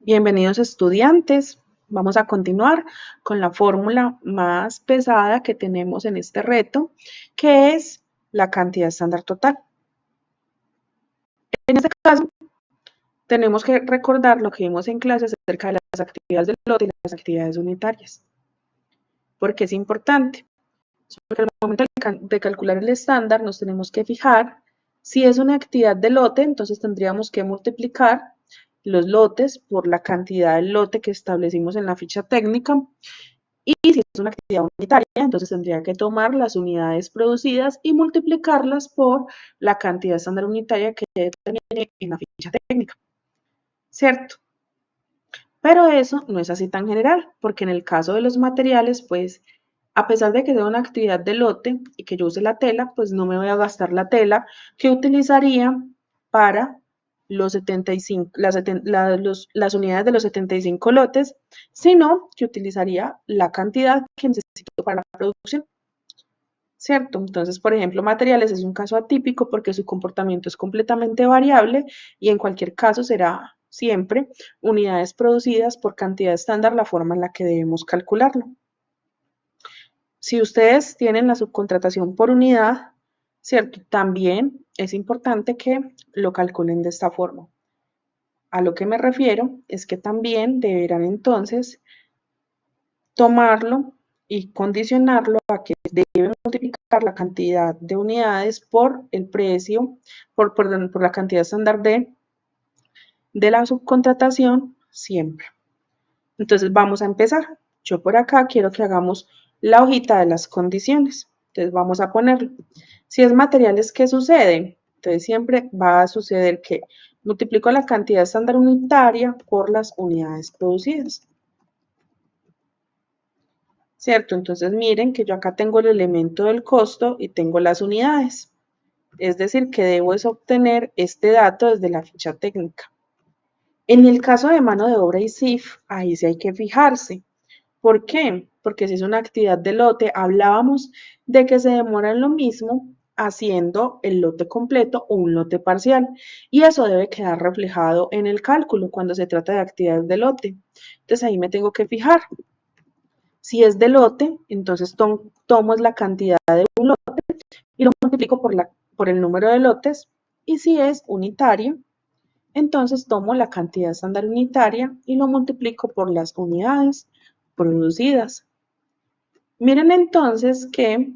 Bienvenidos estudiantes. Vamos a continuar con la fórmula más pesada que tenemos en este reto, que es la cantidad estándar total. En este caso, tenemos que recordar lo que vimos en clases acerca de las actividades del lote y las actividades unitarias. ¿Por qué es importante? Porque al momento de calcular el estándar nos tenemos que fijar si es una actividad de lote, entonces tendríamos que multiplicar los lotes por la cantidad del lote que establecimos en la ficha técnica. Y si es una actividad unitaria, entonces tendría que tomar las unidades producidas y multiplicarlas por la cantidad estándar unitaria que determine en la ficha técnica, ¿cierto? Pero eso no es así tan general, porque en el caso de los materiales, pues, a pesar de que sea una actividad de lote y que yo use la tela, pues no me voy a gastar la tela que utilizaría para los 75, las unidades de los 75 lotes, sino que utilizaría la cantidad que necesito para la producción, ¿cierto? Entonces, por ejemplo, materiales es un caso atípico porque su comportamiento es completamente variable y en cualquier caso será siempre unidades producidas por cantidad estándar la forma en la que debemos calcularlo. Si ustedes tienen la subcontratación por unidad, ¿cierto? También es importante que lo calculen de esta forma. A lo que me refiero es que también deberán entonces tomarlo y condicionarlo a que deben multiplicar la cantidad de unidades por el precio, por la cantidad estándar de la subcontratación siempre. Entonces vamos a empezar. Yo por acá quiero que hagamos la hojita de las condiciones. Entonces vamos a ponerlo. Si es materiales, ¿qué sucede? Entonces siempre va a suceder que multiplico la cantidad estándar unitaria por las unidades producidas. ¿Cierto? Entonces miren que yo acá tengo el elemento del costo y tengo las unidades. Es decir, que debo es obtener este dato desde la ficha técnica. En el caso de mano de obra y CIF, ahí sí hay que fijarse. ¿Por qué? Porque si es una actividad de lote, hablábamos de que se demora en lo mismo haciendo el lote completo o un lote parcial. Y eso debe quedar reflejado en el cálculo cuando se trata de actividades de lote. Entonces ahí me tengo que fijar. Si es de lote, entonces tomo la cantidad de un lote y lo multiplico por el número de lotes. Y si es unitario, entonces tomo la cantidad estándar unitaria y lo multiplico por las unidades producidas. Miren entonces que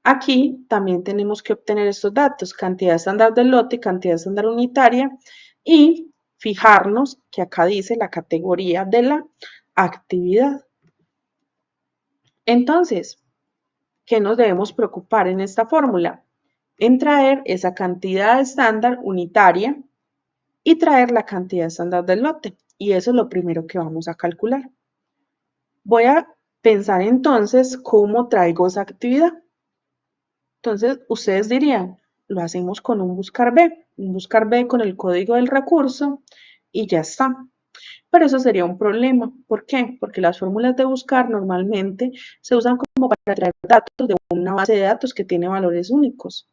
aquí también tenemos que obtener estos datos, cantidad estándar del lote y cantidad estándar unitaria, y fijarnos que acá dice la categoría de la actividad. Entonces, ¿qué nos debemos preocupar en esta fórmula? En traer esa cantidad estándar unitaria y traer la cantidad estándar del lote. Y eso es lo primero que vamos a calcular. Voy a pensar entonces cómo traigo esa actividad. Entonces, ustedes dirían, lo hacemos con un buscar B con el código del recurso y ya está. Pero eso sería un problema. ¿Por qué? Porque las fórmulas de buscar normalmente se usan como para traer datos de una base de datos que tiene valores únicos.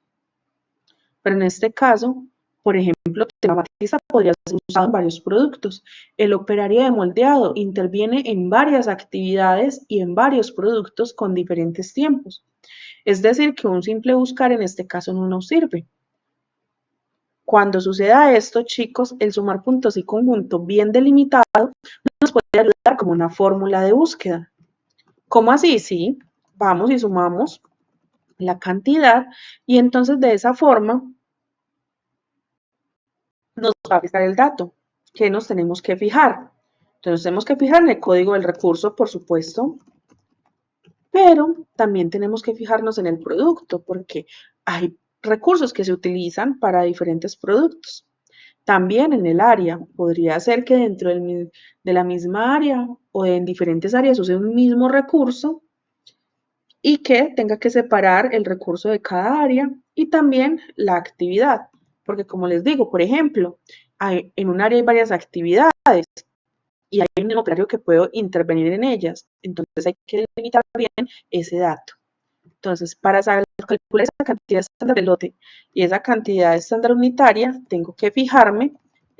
Pero en este caso, por ejemplo, tema matista podría ser usado en varios productos. El operario de moldeado interviene en varias actividades y en varios productos con diferentes tiempos. Es decir, que un simple buscar en este caso no nos sirve. Cuando suceda esto, chicos, el sumar puntos y conjunto bien delimitado nos puede ayudar como una fórmula de búsqueda. ¿Cómo así? Sí, vamos y sumamos la cantidad y entonces de esa forma nos va a fijar el dato que nos tenemos que fijar. Entonces tenemos que fijar en el código del recurso, por supuesto, pero también tenemos que fijarnos en el producto porque hay recursos que se utilizan para diferentes productos. También en el área, podría ser que dentro de la misma área o en diferentes áreas use un mismo recurso y que tenga que separar el recurso de cada área y también la actividad. Porque como les digo, por ejemplo, en un área hay varias actividades y hay un operario que puede intervenir en ellas. Entonces hay que delimitar bien ese dato. Entonces, para saber calcular esa cantidad estándar de lote y esa cantidad estándar unitaria, tengo que fijarme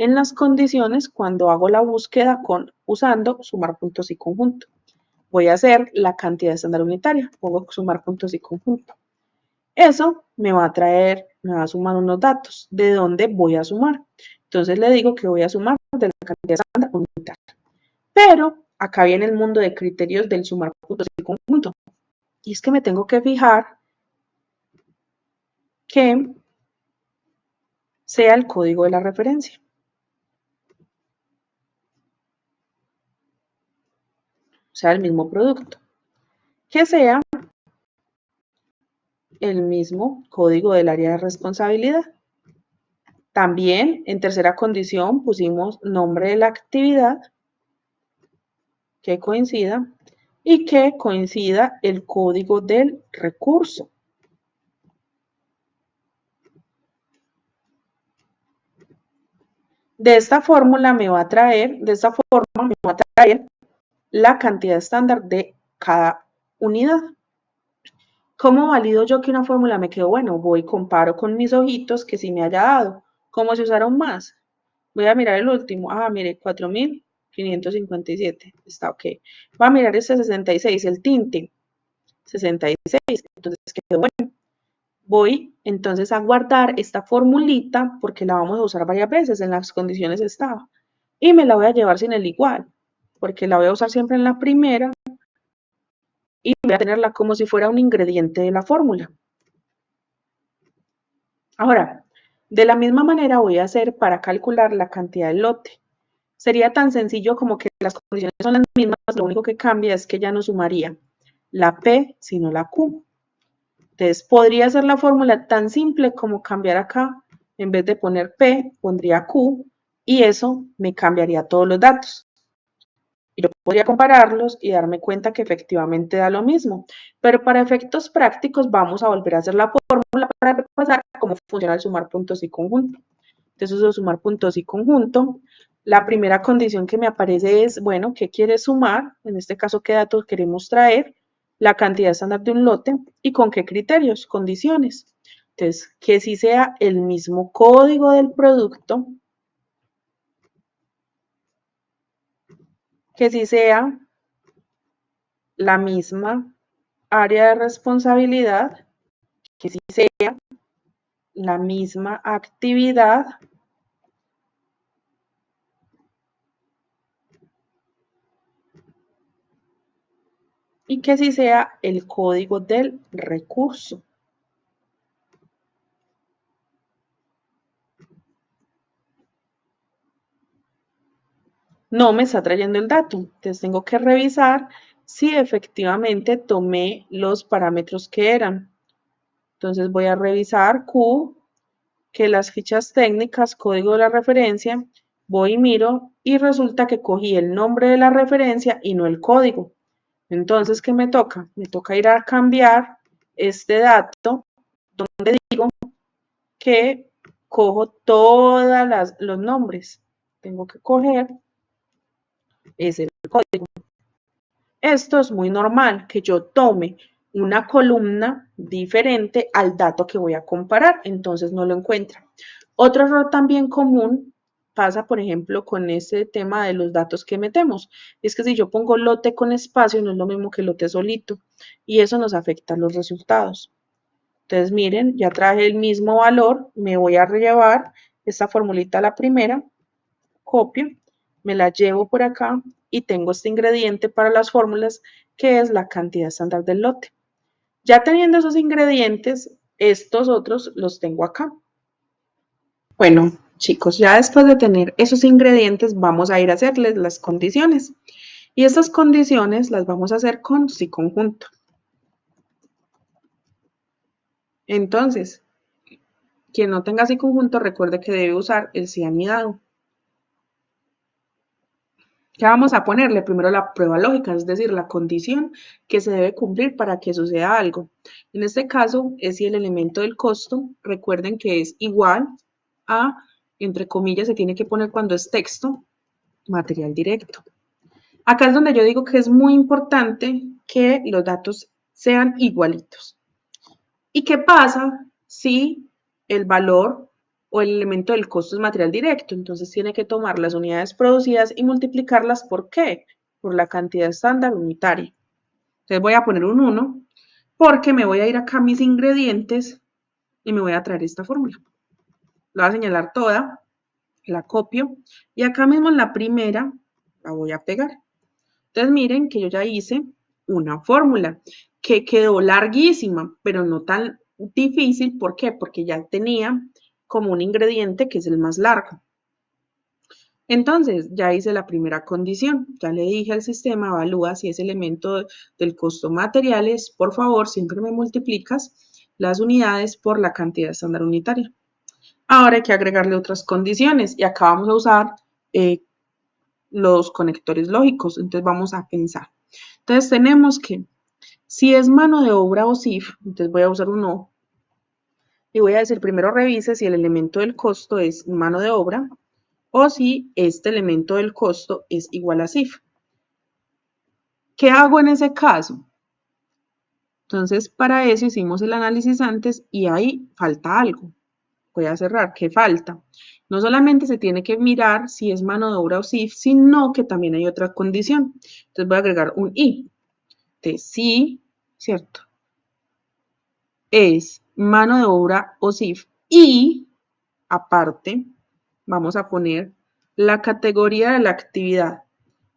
en las condiciones cuando hago la búsqueda usando sumar puntos y conjunto. Voy a hacer la cantidad estándar unitaria, pongo sumar puntos y conjunto. Eso me va a sumar unos datos. ¿De dónde voy a sumar? Entonces le digo que voy a sumar de la cantidad estándar unitaria. Pero acá viene el mundo de criterios del sumar puntos y conjunto. Y es que me tengo que fijar que sea el código de la referencia. O sea, el mismo producto. Que sea el mismo código del área de responsabilidad. También en tercera condición pusimos nombre de la actividad que coincida y que coincida el código del recurso. De esta forma me va a traer la cantidad estándar de cada unidad. ¿Cómo valido yo que una fórmula me quedó? Bueno, voy y comparo con mis ojitos que sí me haya dado, como si usara un más. Voy a mirar el último. Ah, mire, 4557. Está ok. Voy a mirar este 66, el tinte. 66. Entonces quedó bueno. Voy entonces a guardar esta formulita porque la vamos a usar varias veces. En las condiciones estaba. Y me la voy a llevar sin el igual. Porque la voy a usar siempre en la primera. Y voy a tenerla como si fuera un ingrediente de la fórmula. Ahora, de la misma manera voy a hacer para calcular la cantidad del lote. Sería tan sencillo como que las condiciones son las mismas, lo único que cambia es que ya no sumaría la P, sino la Q. Entonces, podría ser la fórmula tan simple como cambiar acá, en vez de poner P, pondría Q, y eso me cambiaría todos los datos. Y yo podría compararlos y darme cuenta que efectivamente da lo mismo. Pero para efectos prácticos vamos a volver a hacer la fórmula para repasar cómo funciona el sumar puntos y conjunto. Entonces uso sumar puntos y conjunto. La primera condición que me aparece es, bueno, ¿qué quieres sumar? En este caso, ¿qué datos queremos traer? La cantidad estándar de un lote y con qué criterios, condiciones. Entonces, que sí sea el mismo código del producto, que sí sea la misma área de responsabilidad, que sí sea la misma actividad y que sí sea el código del recurso. No me está trayendo el dato. Entonces tengo que revisar si efectivamente tomé los parámetros que eran. Entonces voy a revisar Q, que las fichas técnicas, código de la referencia, voy y miro y resulta que cogí el nombre de la referencia y no el código. Entonces, ¿qué me toca? Me toca ir a cambiar este dato donde digo que cojo todos los nombres. Tengo que coger ese código. Esto es muy normal, que yo tome una columna diferente al dato que voy a comparar, entonces no lo encuentra. Otro error también común pasa, por ejemplo, con ese tema de los datos que metemos. Es que si yo pongo lote con espacio, no es lo mismo que lote solito, y eso nos afecta a los resultados. Entonces, miren, ya traje el mismo valor, me voy a llevar esta formulita a la primera, copio, me la llevo por acá y tengo este ingrediente para las fórmulas que es la cantidad estándar del lote. Ya teniendo esos ingredientes, estos otros los tengo acá. Bueno, chicos, ya después de tener esos ingredientes, vamos a ir a hacerles las condiciones. Y estas condiciones las vamos a hacer con sí conjunto. Entonces, quien no tenga sí conjunto, recuerde que debe usar el sí anidado. ¿Qué vamos a ponerle? Primero la prueba lógica, es decir, la condición que se debe cumplir para que suceda algo. En este caso es si el elemento del costo, recuerden que es igual a, entre comillas, se tiene que poner cuando es texto, material directo. Acá es donde yo digo que es muy importante que los datos sean igualitos. ¿Y qué pasa si el valor o el elemento del costo es material directo, entonces tiene que tomar las unidades producidas y multiplicarlas ¿por qué? Por la cantidad estándar unitaria. Entonces voy a poner un 1 porque me voy a ir acá a mis ingredientes y me voy a traer esta fórmula. La voy a señalar toda, la copio y acá mismo en la primera la voy a pegar. Entonces miren que yo ya hice una fórmula que quedó larguísima, pero no tan difícil. ¿Por qué? Porque ya tenía como un ingrediente que es el más largo. Entonces, ya hice la primera condición. Ya le dije al sistema, evalúa si ese elemento del costo materiales, por favor, siempre me multiplicas las unidades por la cantidad estándar unitaria. Ahora hay que agregarle otras condiciones y acá vamos a usar los conectores lógicos. Entonces vamos a pensar. Entonces tenemos que, si es mano de obra o CIF, entonces voy a usar un O y voy a decir primero revise si el elemento del costo es mano de obra o si este elemento del costo es igual a CIF. ¿Qué hago en ese caso? Entonces, para eso hicimos el análisis antes y ahí falta algo. Voy a cerrar. ¿Qué falta? No solamente se tiene que mirar si es mano de obra o CIF, sino que también hay otra condición. Entonces voy a agregar un I. De si, ¿cierto? Es mano de obra o CIF y aparte vamos a poner la categoría de la actividad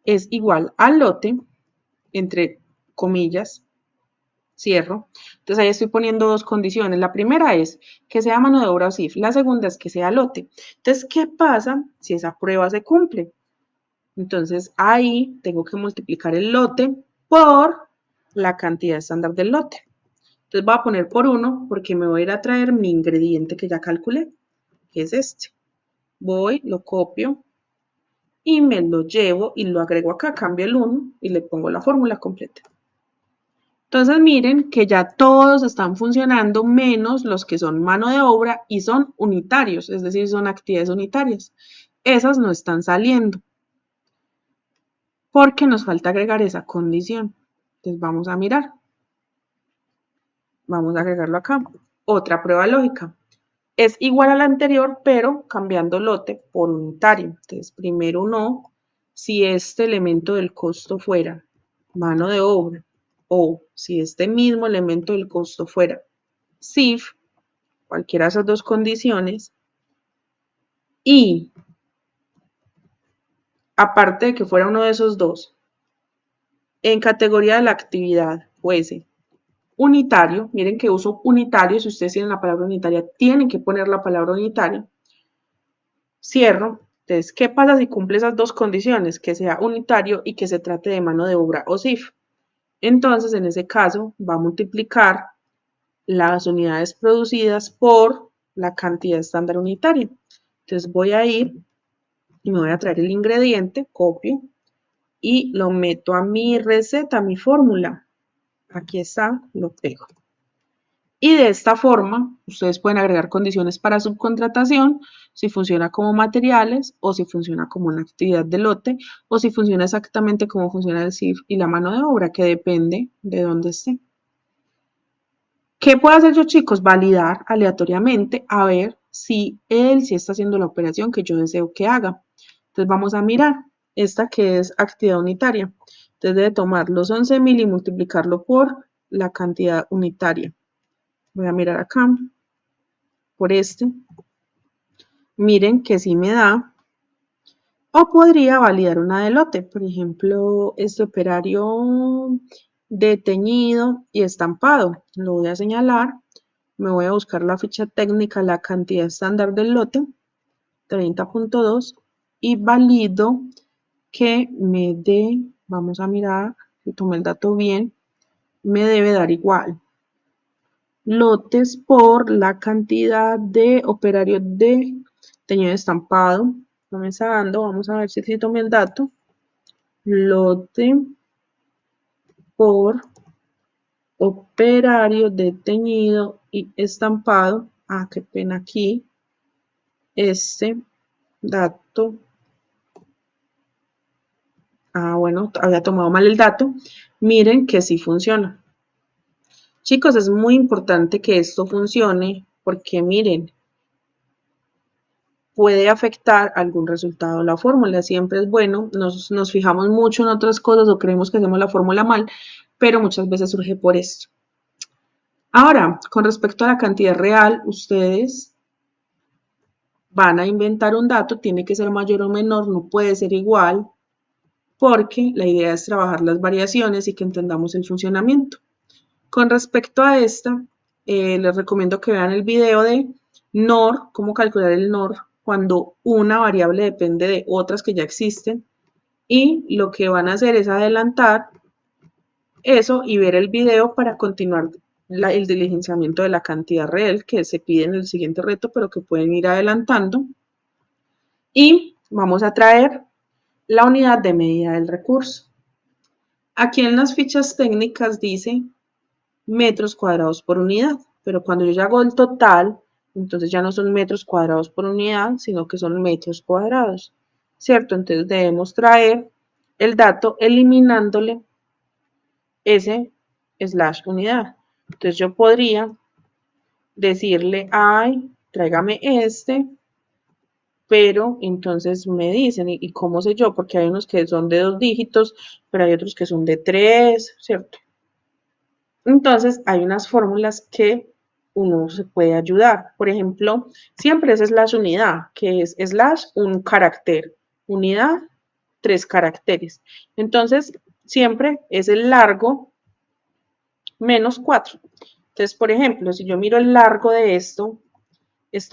es igual al lote, entre comillas, cierro. Entonces ahí estoy poniendo dos condiciones. La primera es que sea mano de obra o CIF. La segunda es que sea lote. Entonces, ¿qué pasa si esa prueba se cumple? Entonces ahí tengo que multiplicar el lote por la cantidad estándar del lote. Entonces voy a poner por 1 porque me voy a ir a traer mi ingrediente que ya calculé, que es este. Voy, lo copio y me lo llevo y lo agrego acá, cambio el 1 y le pongo la fórmula completa. Entonces miren que ya todos están funcionando menos los que son mano de obra y son unitarios, es decir, son actividades unitarias. Esas no están saliendo porque nos falta agregar esa condición. Entonces vamos a mirar. Vamos a agregarlo acá. Otra prueba lógica. Es igual a la anterior, pero cambiando lote por unitario. Entonces, primero no, si este elemento del costo fuera mano de obra o si este mismo elemento del costo fuera CIF, cualquiera de esas dos condiciones, y aparte de que fuera uno de esos dos, en categoría de la actividad fuese unitario, miren que uso unitario, si ustedes tienen la palabra unitaria, tienen que poner la palabra unitario, cierro. Entonces, ¿qué pasa si cumple esas dos condiciones? Que sea unitario y que se trate de mano de obra o CIF. Entonces, en ese caso, va a multiplicar las unidades producidas por la cantidad estándar unitaria. Entonces, voy a ir y me voy a traer el ingrediente, copio y lo meto a mi receta, a mi fórmula. Aquí está, lo pego. Y de esta forma, ustedes pueden agregar condiciones para subcontratación, si funciona como materiales o si funciona como una actividad de lote o si funciona exactamente como funciona el CIF y la mano de obra, que depende de dónde esté. ¿Qué puedo hacer yo, chicos? Validar aleatoriamente a ver si él sí está haciendo la operación que yo deseo que haga. Entonces vamos a mirar esta que es actividad unitaria. Entonces debe tomar los 11.000 y multiplicarlo por la cantidad unitaria. Voy a mirar acá por este. Miren que sí me da. O podría validar una de lote. Por ejemplo, este operario de teñido y estampado. Lo voy a señalar. Me voy a buscar la ficha técnica, la cantidad estándar del lote, 30.2, y valido que me dé, vamos a mirar, si tomé el dato bien, me debe dar igual. Lotes por la cantidad de operarios de teñido estampado. No me está dando, vamos a ver si tomé el dato. Lote por operario de teñido y estampado. Ah, qué pena aquí. Este dato. Bueno, había tomado mal el dato. Miren que sí funciona. Chicos, es muy importante que esto funcione porque miren, puede afectar algún resultado de la fórmula. Siempre es bueno, nos fijamos mucho en otras cosas o creemos que hacemos la fórmula mal, pero muchas veces surge por esto. Ahora, con respecto a la cantidad real, ustedes van a inventar un dato, tiene que ser mayor o menor, no puede ser igual, porque la idea es trabajar las variaciones y que entendamos el funcionamiento. Con respecto a esta, les recomiendo que vean el video de NOR, cómo calcular el NOR cuando una variable depende de otras que ya existen, y lo que van a hacer es adelantar eso y ver el video para continuar el diligenciamiento de la cantidad real que se pide en el siguiente reto, pero que pueden ir adelantando. Y vamos a traer la unidad de medida del recurso. Aquí en las fichas técnicas dice metros cuadrados por unidad, pero cuando yo ya hago el total, entonces ya no son metros cuadrados por unidad, sino que son metros cuadrados, ¿cierto? Entonces debemos traer el dato eliminándole ese slash unidad. Entonces yo podría decirle, ay, tráigame este, pero entonces me dicen, ¿y cómo sé yo? Porque hay unos que son de 2 dígitos, pero hay otros que son de 3, ¿cierto? Entonces hay unas fórmulas que uno se puede ayudar. Por ejemplo, siempre es slash unidad, que es slash un carácter, unidad, 3 caracteres. Entonces, siempre es el largo menos 4. Entonces, por ejemplo, si yo miro el largo de esto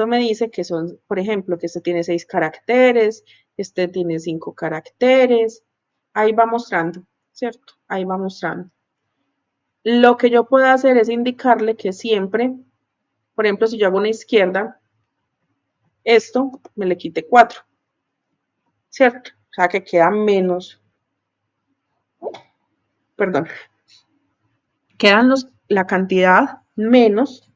me dice que son, por ejemplo, que este tiene 6 caracteres, este tiene 5 caracteres. Ahí va mostrando, ¿cierto? Ahí va mostrando. Lo que yo puedo hacer es indicarle que siempre, por ejemplo, si yo hago una izquierda, esto me le quite 4, ¿cierto? O sea que queda menos, perdón, quedan la cantidad menos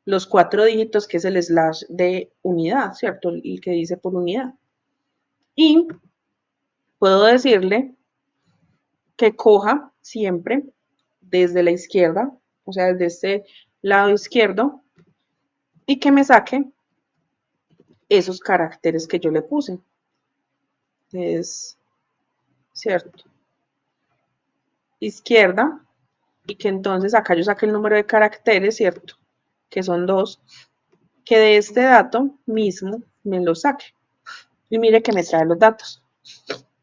los 4 dígitos que es el slash de unidad, ¿cierto? El que dice por unidad. Y puedo decirle que coja siempre desde la izquierda, o sea, desde este lado izquierdo, y que me saque esos caracteres que yo le puse. Es cierto. Izquierda, y que entonces acá yo saque el número de caracteres, ¿cierto? Que son 2, que de este dato mismo me lo saque. Y mire que me trae los datos.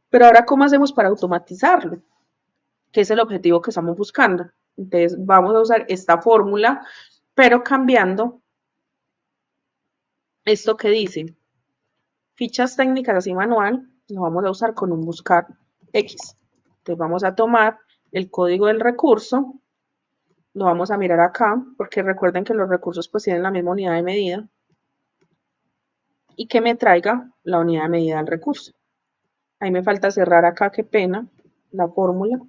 Pero ahora, ¿cómo hacemos para automatizarlo? Que es el objetivo que estamos buscando. Entonces, vamos a usar esta fórmula, pero cambiando esto que dice fichas técnicas así manual, lo vamos a usar con un buscar X. Entonces, vamos a tomar el código del recurso, lo vamos a mirar acá, porque recuerden que los recursos pues tienen la misma unidad de medida, y que me traiga la unidad de medida del recurso. Ahí me falta cerrar acá, qué pena, la fórmula,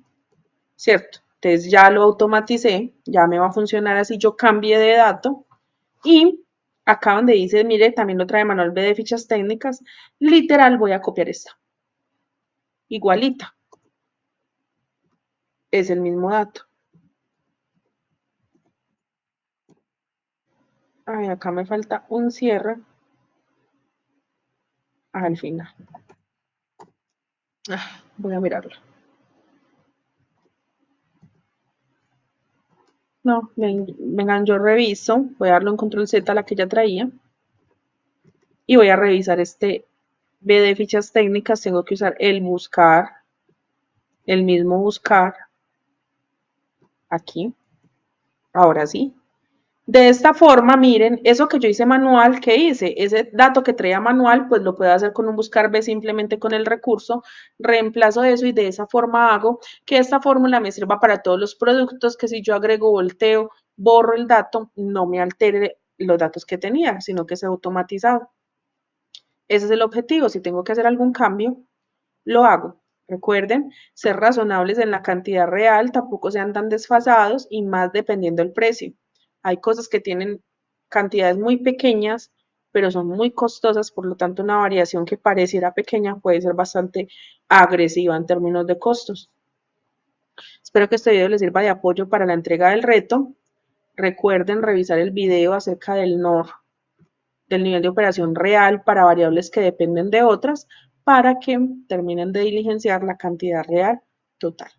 ¿cierto? Entonces ya lo automaticé, ya me va a funcionar así, yo cambié de dato, y acá donde dice, mire, también lo trae manual B de fichas técnicas, literal voy a copiar esta, igualita, es el mismo dato. Ay, acá me falta un cierre al final. Voy a mirarlo. No, vengan, yo reviso, voy a darle un control Z a la que ya traía y voy a revisar este B de fichas técnicas. Tengo que usar el buscar, el mismo buscar aquí. Ahora sí. De esta forma, miren, eso que yo hice manual, ¿qué hice? Ese dato que traía manual, pues lo puedo hacer con un buscar B simplemente con el recurso, reemplazo eso y de esa forma hago que esta fórmula me sirva para todos los productos, que si yo agrego, volteo, borro el dato, no me altere los datos que tenía, sino que sea automatizado. Ese es el objetivo. Si tengo que hacer algún cambio, lo hago. Recuerden, ser razonables en la cantidad real, tampoco sean tan desfasados y más dependiendo del precio. Hay cosas que tienen cantidades muy pequeñas, pero son muy costosas, por lo tanto una variación que pareciera pequeña puede ser bastante agresiva en términos de costos. Espero que este video les sirva de apoyo para la entrega del reto. Recuerden revisar el video acerca del NOR del nivel de operación real para variables que dependen de otras para que terminen de diligenciar la cantidad real total.